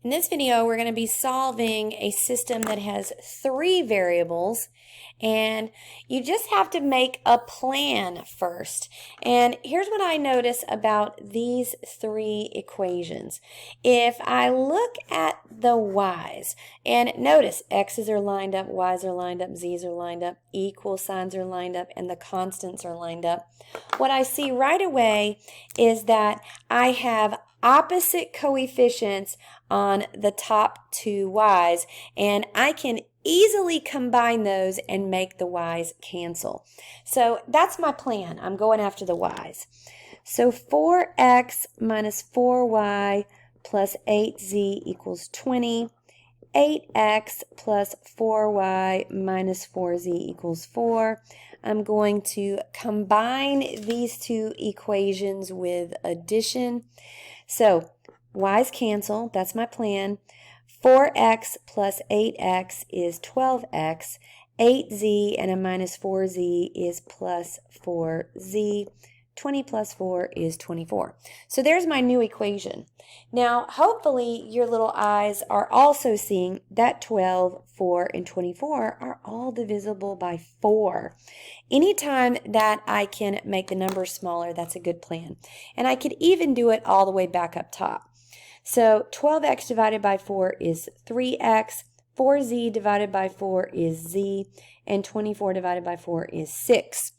In this video, we're going to be solving a system that has 3 variables, and you just have to make a plan first. And here's what I notice about these 3 equations. If I look at the y's, and notice x's are lined up, y's are lined up, z's are lined up, equal signs are lined up, and the constants are lined up, what I see right away is that I have opposite coefficients on the top 2 y's, and I can easily combine those and make the y's cancel. So that's my plan. I'm going after the y's. So 4x minus 4y plus 8z equals 20. 8x plus 4y minus 4z equals 4. I'm going to combine these 2 equations with addition. So y's cancel, that's my plan. 4x plus 8x is 12x. 8z and a minus 4z is plus 4z. 20 plus 4 is 24. So there's my new equation. Now, hopefully your little eyes are also seeing that 12, 4, and 24 are all divisible by 4. Anytime that I can make the numbers smaller, that's a good plan. And I could even do it all the way back up top. So 12x divided by 4 is 3x, 4z divided by 4 is z, and 24 divided by 4 is 6.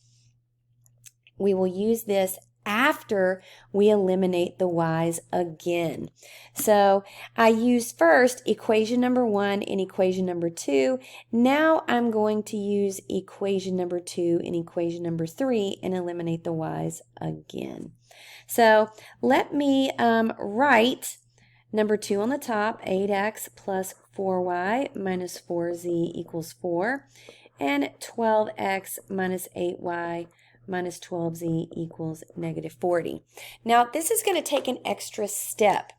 We will use this after we eliminate the y's again. So I used first equation number 1 and equation number 2. Now I'm going to use equation number 2 and equation number 3 and eliminate the y's again. So let me write number 2 on the top, 8x plus 4y minus 4z equals 4, and 12x minus 8y minus 12z equals negative 40. Now, this is going to take an extra step.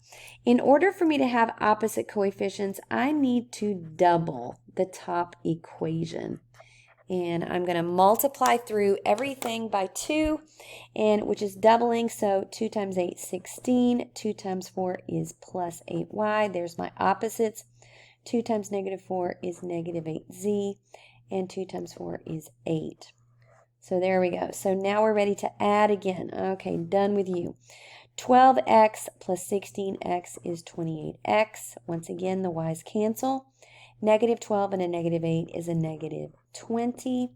In order for me to have opposite coefficients, I need to double the top equation. And I'm going to multiply through everything by 2, and which is doubling, so 2 times 8 is 16, 2 times 4 is plus 8y. There's my opposites. 2 times negative 4 is negative 8z, and 2 times 4 is 8. So there we go. So now we're ready to add again. Okay, done with you. 12x plus 16x is 28x. Once again, the y's cancel. Negative 12 and a negative 8 is a negative 20.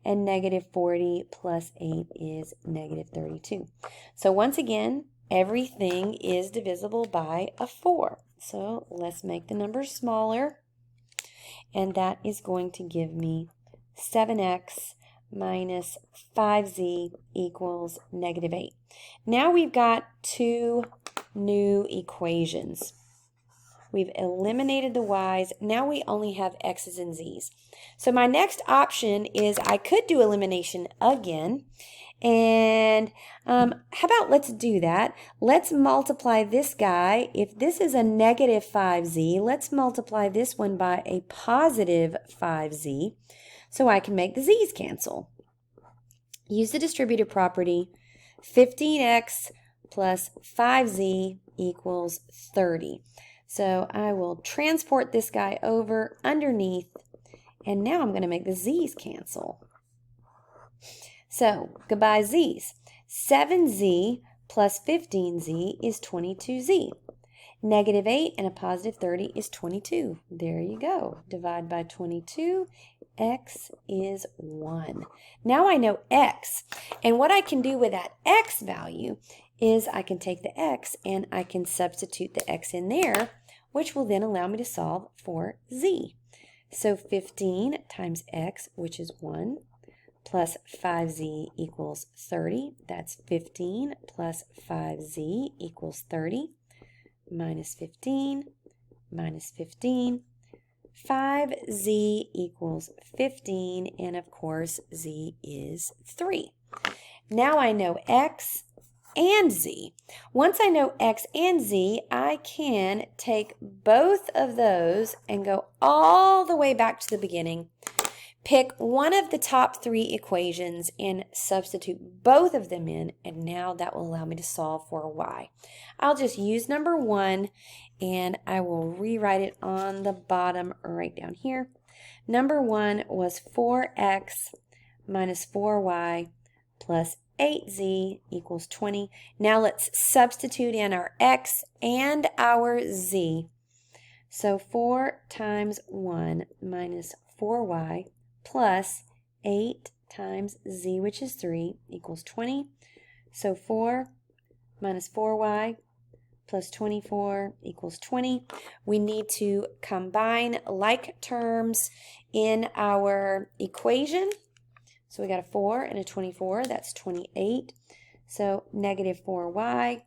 And negative 40 plus 8 is negative 32. So once again, everything is divisible by a 4. So let's make the numbers smaller. And that is going to give me 7x minus 5z equals negative 8. Now we've got 2 new equations. We've eliminated the y's. Now we only have x's and z's. So my next option is I could do elimination again. And how about let's do that. Let's multiply this guy. If this is a negative 5z, let's multiply this one by a positive 5z. So I can make the z's cancel. Use the distributive property. 15x plus 5z equals 30. So I will transport this guy over underneath, and now I'm going to make the z's cancel. So goodbye z's. 7z plus 15z is 22z. Negative 8 and a positive 30 is 22. There you go. Divide by 22. X is 1. Now I know x. And what I can do with that x value is I can take the x and I can substitute the x in there, which will then allow me to solve for z. So 15 times x, which is 1, plus 5z equals 30. That's 15 plus 5z equals 30. Minus 15, minus 15. 5z equals 15, and of course, z is 3. Now I know x and z. Once I know x and z, I can take both of those and go all the way back to the beginning, pick one of the top 3 equations and substitute both of them in, and now that will allow me to solve for y. I'll just use number 1 and I will rewrite it on the bottom right down here. Number 1 was 4x minus 4y plus 8z equals 20. Now let's substitute in our x and our z. So 4 times 1 minus 4y plus 8 times z, which is 3, equals 20. So 4 minus 4y plus 24 equals 20. We need to combine like terms in our equation. So we got a 4 and a 24, that's 28. So negative 4y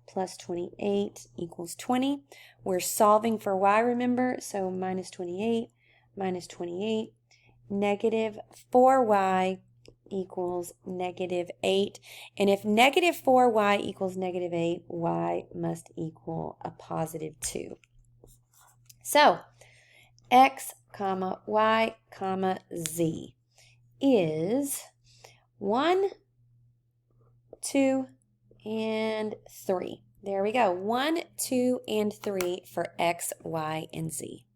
plus 28 equals 20. We're solving for y, remember, so minus 28, negative 4y equals negative 8. And if negative 4y equals negative 8, y must equal a positive 2. So x comma y comma z is 1, 2, and 3. There we go. 1, 2, and 3 for x, y, and z.